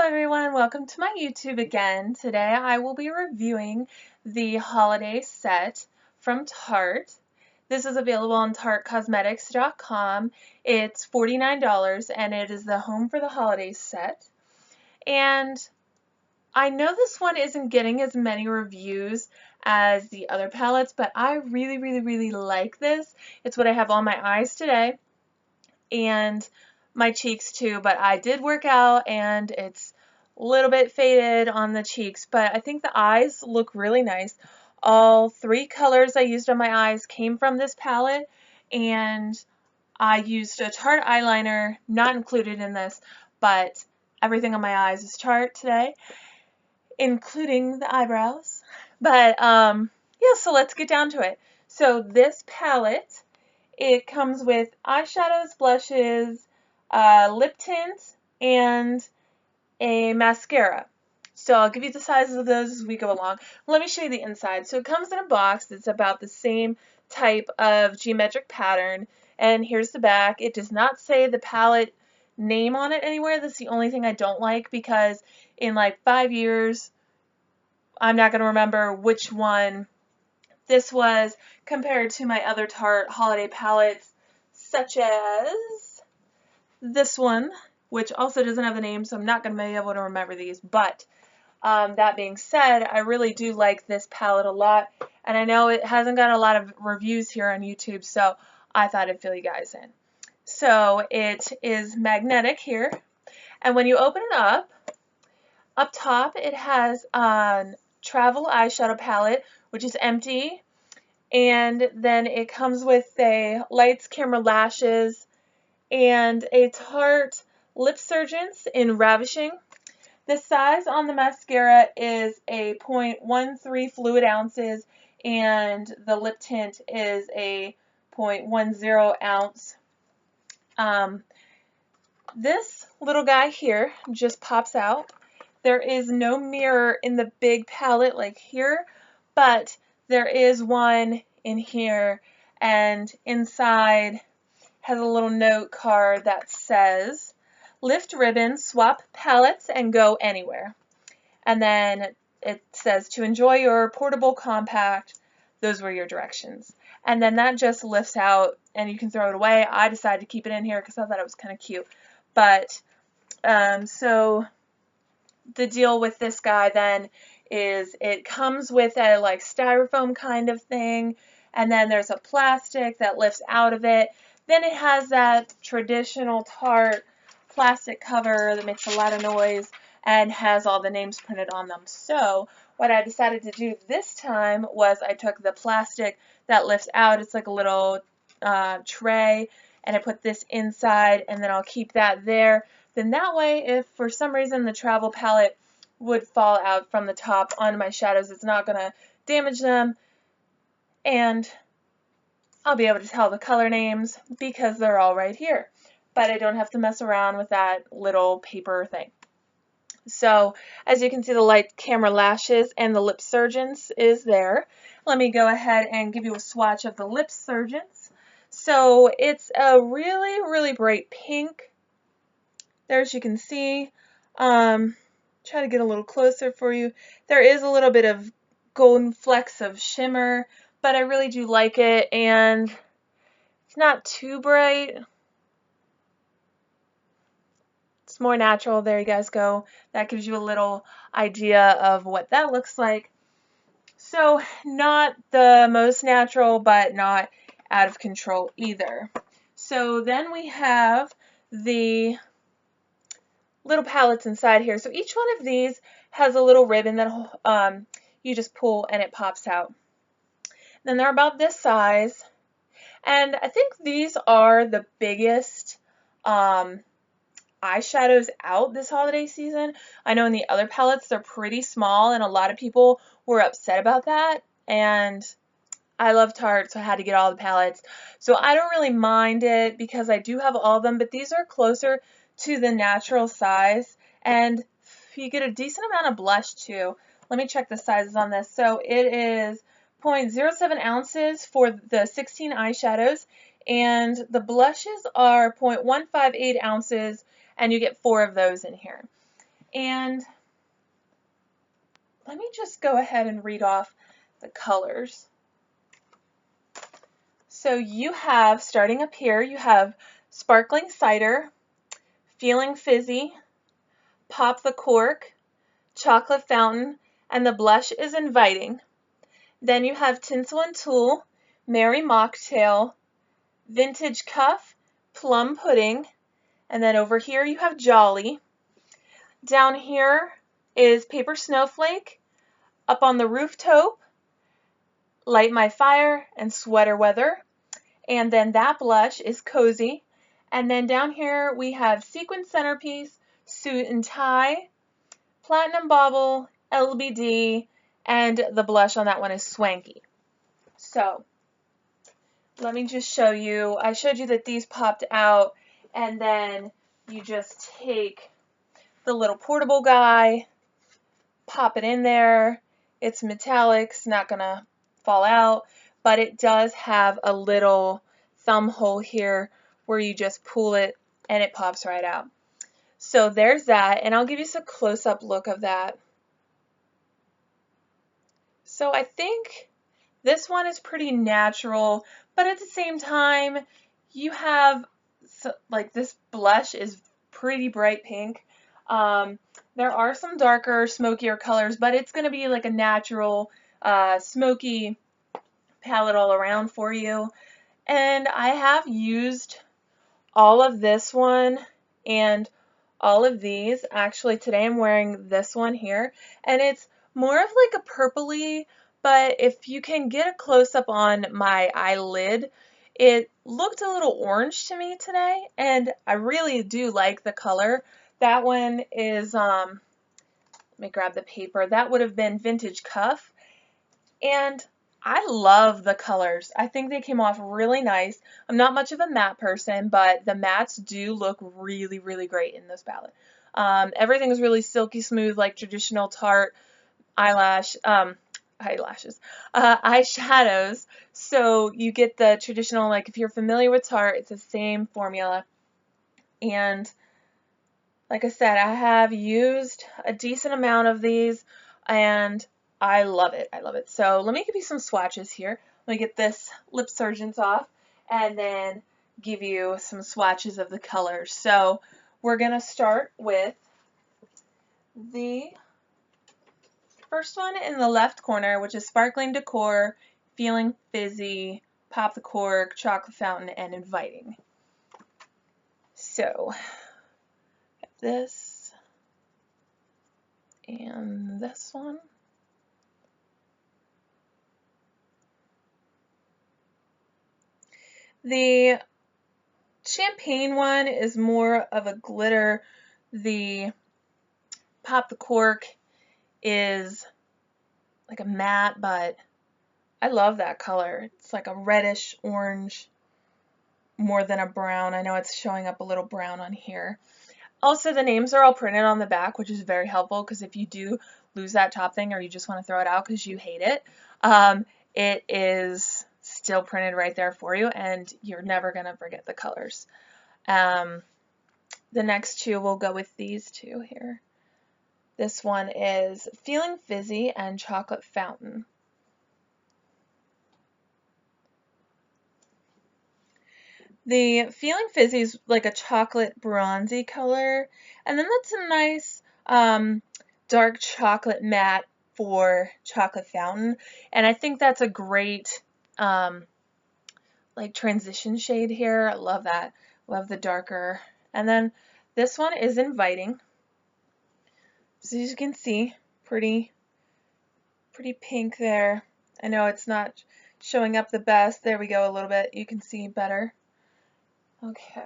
everyone, welcome to my YouTube again. Today I will be reviewing the Holidaze set from Tarte. This is available on tartecosmetics.com. It's $49 and it is the Home for the Holidays set. And I know this one isn't getting as many reviews as the other palettes, but I really like this. It's what I have on my eyes today and my cheeks too, but I did work out and it's a little bit faded on the cheeks, but I think the eyes look really nice. All three colors I used on my eyes came from this palette, and I used a Tarte eyeliner, not included in this, but everything on my eyes is Tarte today, including the eyebrows. But yeah, so let's get down to it. So this palette, it comes with eyeshadows, blushes, lip tint, and a mascara. So I'll give you the sizes of those as we go along. Let me show you the inside. So it comes in a box that's about the same type of geometric pattern, and here's the back. It does not say the palette name on it anywhere. That's the only thing I don't like, because in like 5 years I'm not going to remember which one this was compared to my other Tarte holiday palettes, such as this one, which also doesn't have the name, so I'm not going to be able to remember these. But that being said, I really do like this palette a lot, and I know it hasn't got a lot of reviews here on YouTube, so I thought I'd fill you guys in. So it is magnetic here, and when you open it up top it has a travel eyeshadow palette, which is empty, and then it comes with a lights, camera, lashes, and a Tarte Lip Surgence in Ravishing. The size on the mascara is a 0.13 fluid ounces, and the lip tint is a 0.10 ounce. This little guy here just pops out. There is no mirror in the big palette like here, but there is one in here, and inside has a little note card that says, "Lift ribbon, swap palettes, and go anywhere." And then it says, "To enjoy your portable compact, those were your directions." And then that just lifts out and you can throw it away. I decided to keep it in here because I thought it was kind of cute. But so the deal with this guy then is it comes with a like styrofoam kind of thing, and then there's a plastic that lifts out of it. Then it has that traditional Tarte plastic cover that makes a lot of noise and has all the names printed on them. So what I decided to do this time was I took the plastic that lifts out. It's like a little tray, and I put this inside, and then I'll keep that there. Then that way, if for some reason the travel palette would fall out from the top onto my shadows, it's not going to damage them, and I'll be able to tell the color names because they're all right here. But I don't have to mess around with that little paper thing. So as you can see, the light, camera, lashes, and the lip surgence is there. Let me go ahead and give you a swatch of the lip surgence. So it's a really bright pink. There, as you can see. Try to get a little closer for you. There is a little bit of golden flecks of shimmer, but I really do like it, and it's not too bright. It's more natural. There you guys go. That gives you a little idea of what that looks like. So not the most natural, but not out of control either. So then we have the little palettes inside here. So each one of these has a little ribbon that you just pull and it pops out. Then they're about this size, and I think these are the biggest eyeshadows out this holiday season. I know in the other palettes they're pretty small, and a lot of people were upset about that, and I love Tarte, so I had to get all the palettes. So I don't really mind it because I do have all of them, but these are closer to the natural size, and you get a decent amount of blush too. Let me check the sizes on this. So it is 0.07 ounces for the 16 eyeshadows, and the blushes are 0.158 ounces, and you get 4 of those in here. And let me just go ahead and read off the colors. So you have, starting up here, you have Sparkling Cider, Feeling Fizzy, Pop the Cork, Chocolate Fountain, and the blush is Inviting. Then you have Tinsel and Tulle, Merry Mocktail, Vintage Cuff, Plum Pudding, and then over here you have Jolly. Down here is Paper Snowflake, Up on the Rooftop, Light My Fire, and Sweater Weather. And then that blush is Cozy. And then down here we have Sequin Centerpiece, Suit and Tie, Platinum Bauble, LBD, and the blush on that one is Swanky. So let me just show you. I showed you that these popped out, and then you just take the little portable guy, pop it in there. It's metallic, it's not gonna fall out, but it does have a little thumb hole here where you just pull it and it pops right out. So there's that, and I'll give you some close-up look of that. So I think this one is pretty natural, but at the same time, you have, like, this blush is pretty bright pink. There are some darker, smokier colors, but it's going to be like a natural, smoky palette all around for you. And I have used all of this one and all of these. Actually, today I'm wearing this one here, and it's more of like a purpley, but if you can get a close-up on my eyelid, it looked a little orange to me today, and I really do like the color. That one is, let me grab the paper, that would have been Vintage Cuff, and I love the colors. I think they came off really nice. I'm not much of a matte person, but the mattes do look really, really great in this palette. Everything is really silky smooth, like traditional Tarte eyeshadows. So you get the traditional, like if you're familiar with Tarte, it's the same formula. And like I said, I have used a decent amount of these, and I love it. I love it. So let me give you some swatches here. Let me get this Lip Surgeons off and then give you some swatches of the colors. So we're going to start with the first one in the left corner, which is Sparkling Decor, Feeling Fizzy, Pop the Cork, Chocolate Fountain, and Inviting. So this and this one. The champagne one is more of a glitter. The Pop the Cork is like a matte, but I love that color. It's like a reddish orange more than a brown. I know it's showing up a little brown on here. Also, the names are all printed on the back, which is very helpful because if you do lose that top thing or you just want to throw it out because you hate it, it is still printed right there for you, and you're never going to forget the colors. The next two, we'll go with these two here. This one is Feeling Fizzy and Chocolate Fountain. The Feeling Fizzy is like a chocolate bronzy color, and then that's a nice dark chocolate matte for Chocolate Fountain, and I think that's a great like transition shade here. I love that. Love the darker. And then this one is Inviting. So as you can see, pretty pink there. I know it's not showing up the best. There we go a little bit. You can see better. Okay.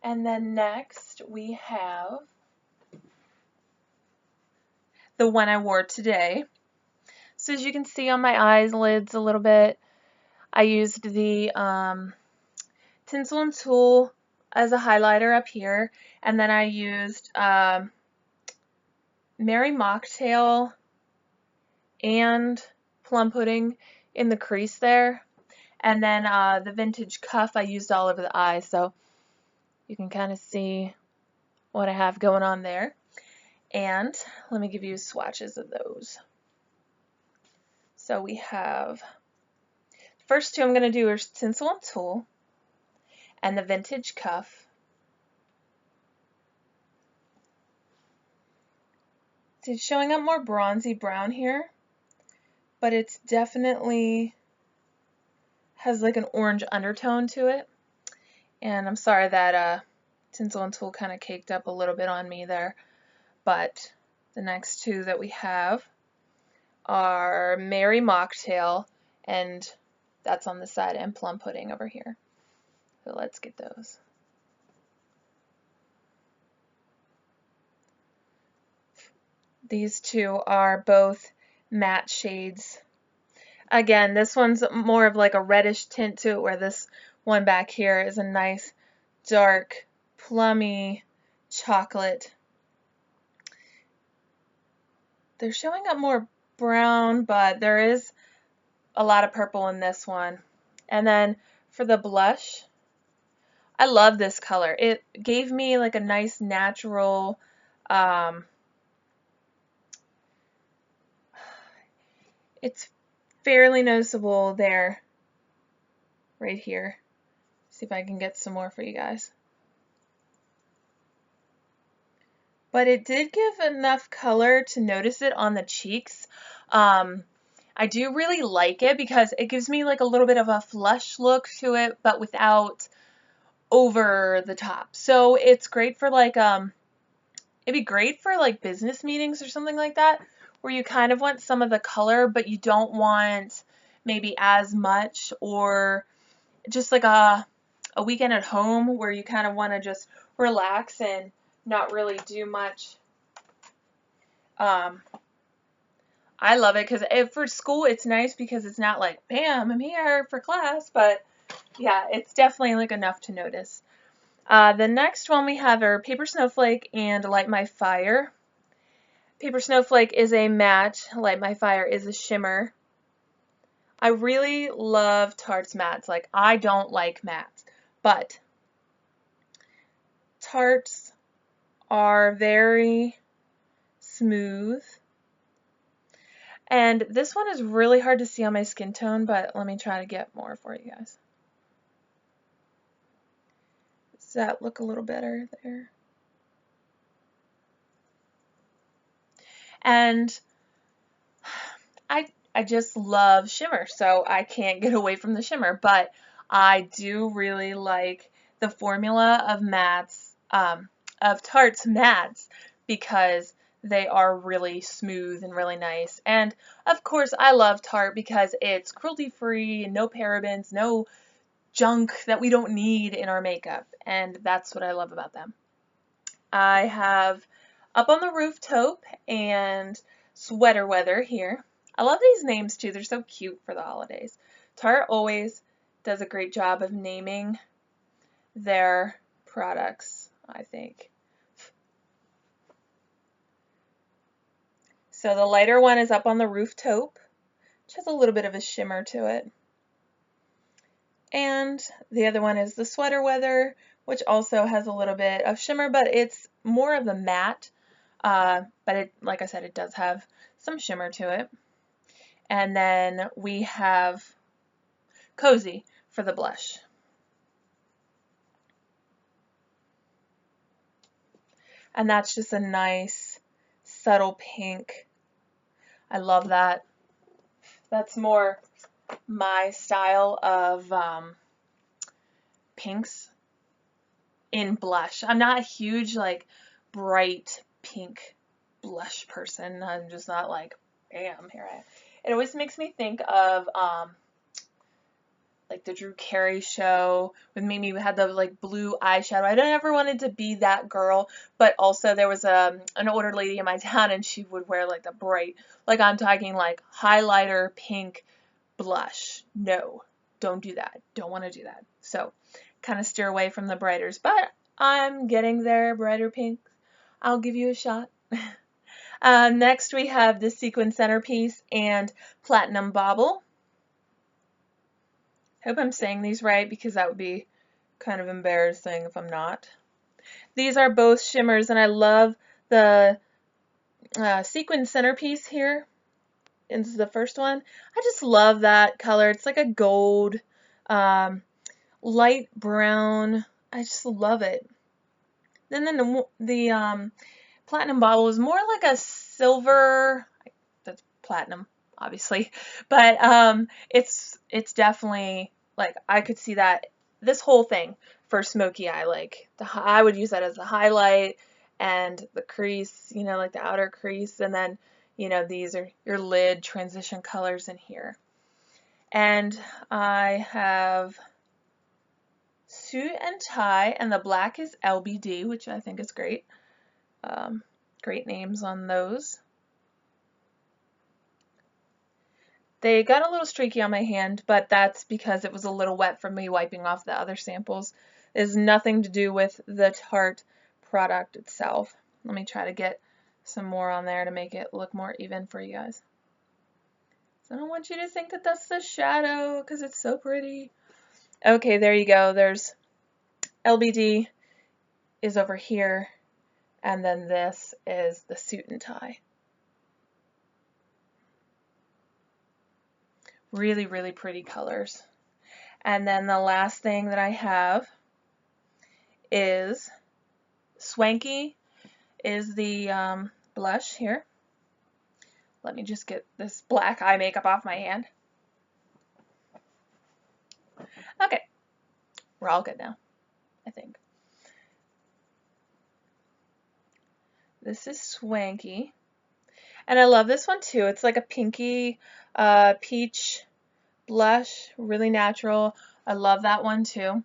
And then next we have the one I wore today. So as you can see on my eyelids a little bit, I used the Tinsel and Tulle as a highlighter up here, and then I used Merry Mocktail and Plum Pudding in the crease there, and then the Vintage Cuff I used all over the eye, so you can kind of see what I have going on there. And let me give you swatches of those. So we have, first two I'm going to do are Tinsel and Tulle and the Vintage Cuff. It's showing up more bronzy brown here, but it's definitely has like an orange undertone to it. And I'm sorry that Tinsel and Tulle kind of caked up a little bit on me there. But the next two that we have are Merry Mocktail, and that's on the side, and Plum Pudding over here. So let's get those. These two are both matte shades. Again, this one's more of like a reddish tint to it, where this one back here is a nice dark plummy chocolate. They're showing up more brown, but there is a lot of purple in this one. And then for the blush, I love this color. It gave me like a nice natural it's fairly noticeable there, right here. See if I can get some more for you guys. But it did give enough color to notice it on the cheeks. I do really like it because it gives me like a little bit of a flush look to it, but without over the top. So it's great for like, it'd be great for like business meetings or something like that, where you kind of want some of the color, but you don't want maybe as much, or just like a weekend at home where you kind of want to just relax and not really do much. I love it because for school it's nice because it's not like, bam, I'm here for class, but yeah, it's definitely like enough to notice. The next one we have are Paper Snowflake and Light My Fire. Paper Snowflake is a matte, Light My Fire is a shimmer. I really love Tarte's mattes. Like, I don't like mattes, but Tarte's are very smooth. And this one is really hard to see on my skin tone, but let me try to get more for you guys. Does that look a little better there? And I just love shimmer, so I can't get away from the shimmer, but I do really like the formula of mattes, of Tarte's mattes, because they are really smooth and really nice. And of course I love Tarte because it's cruelty-free, no parabens, no junk that we don't need in our makeup, and that's what I love about them. I have Up on the Roof Taupe and Sweater Weather here. I love these names too, they're so cute for the holidays. Tarte always does a great job of naming their products, I think. So the lighter one is Up on the Roof Taupe, which has a little bit of a shimmer to it. And the other one is the Sweater Weather, which also has a little bit of shimmer, but it's more of a matte. But it, like I said, it does have some shimmer to it. And then we have Cozy for the blush. And that's just a nice, subtle pink. I love that. That's more my style of pinks in blush. I'm not a huge, like, bright pink blush person. I'm just not like, bam, here I am. It always makes me think of like the Drew Carey show with Mimi, who had the like blue eyeshadow. I never wanted to be that girl, but also there was an older lady in my town, and she would wear like the bright, like I'm talking like highlighter pink blush. No, don't do that. Don't want to do that. So kind of steer away from the brighters, but I'm getting there. Brighter pink. I'll give you a shot. Next we have the Sequin Centerpiece and Platinum Bauble. Hope I'm saying these right because that would be kind of embarrassing if I'm not. These are both shimmers, and I love the sequin centerpiece here. And this is the first one. I just love that color. It's like a gold, light brown. I just love it. And then the platinum bottle is more like a silver. That's platinum, obviously, but it's definitely like I could see that this whole thing for smoky eye. Like I would use that as the highlight and the crease, you know, like the outer crease, and then you know these are your lid transition colors in here. And I have suit and tie, and the black is LBD, which I think is great. Great names on those. They got a little streaky on my hand, but that's because it was a little wet from me wiping off the other samples. It has nothing to do with the Tarte product itself. Let me try to get some more on there to make it look more even for you guys. So I don't want you to think that that's the shadow because it's so pretty. Okay, there you go. There's LBD is over here, and then this is the suit and tie. Really, really pretty colors. And then the last thing that I have is Swanky, is the blush here. Let me just get this black eye makeup off my hand. Okay, we're all good now, I think. This is Swanky. And I love this one too. It's like a pinky peach blush, really natural. I love that one too.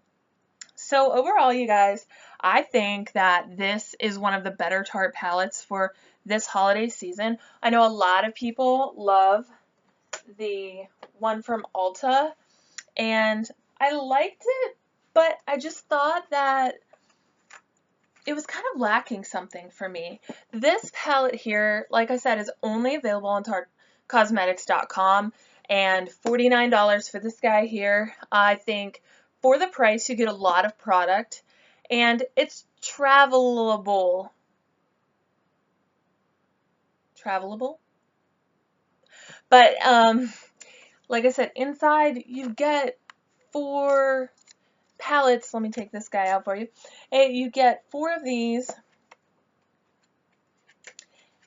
So overall, you guys, I think that this is one of the better Tarte palettes for this holiday season. I know a lot of people love the one from Ulta, and I liked it, but I just thought that it was kind of lacking something for me. This palette here, like I said, is only available on TarteCosmetics.com, and $49 for this guy here. I think for the price you get a lot of product, and it's travelable. But like I said, inside you get 4 palettes. Let me take this guy out for you. You get 4 of these,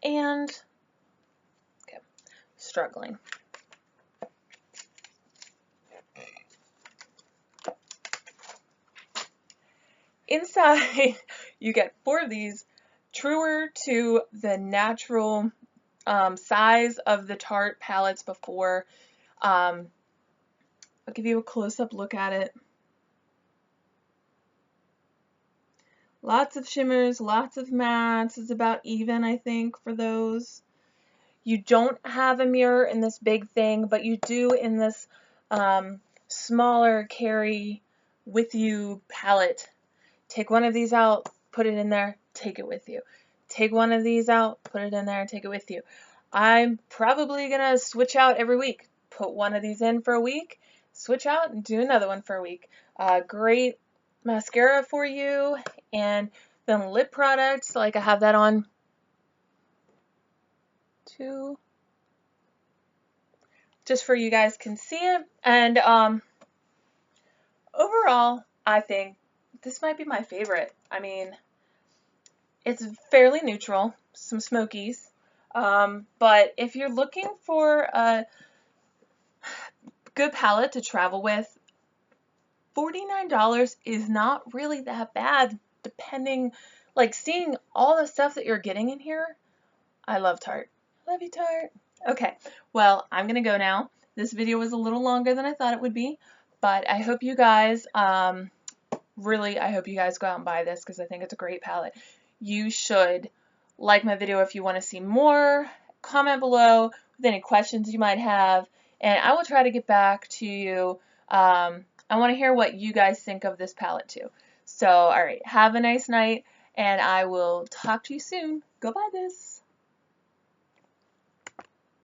and okay, struggling. Inside, you get 4 of these, truer to the natural size of the Tarte palettes before. I'll give you a close-up look at it. Lots of shimmers, lots of mattes. It's about even, I think, for those. You don't have a mirror in this big thing, but you do in this smaller carry with you palette. Take one of these out, put it in there, take it with you. Take one of these out, put it in there, take it with you. I'm probably going to switch out every week. Put one of these in for a week, switch out, and do another one for a week. Great mascara for you, and then lip products, like I have that on too, just for you guys can see it. And overall, I think this might be my favorite. I mean, it's fairly neutral, some smokies, but if you're looking for a good palette to travel with, $49 is not really that bad, depending, like, seeing all the stuff that you're getting in here. I love Tarte. Love you, Tarte. Okay, well, I'm gonna go now. This video was a little longer than I thought it would be, but I hope you guys, really, I hope you guys go out and buy this because I think it's a great palette. You should like my video if you want to see more. Comment below with any questions you might have, and I will try to get back to you. I want to hear what you guys think of this palette too. So, alright, have a nice night, and I will talk to you soon. Go buy this.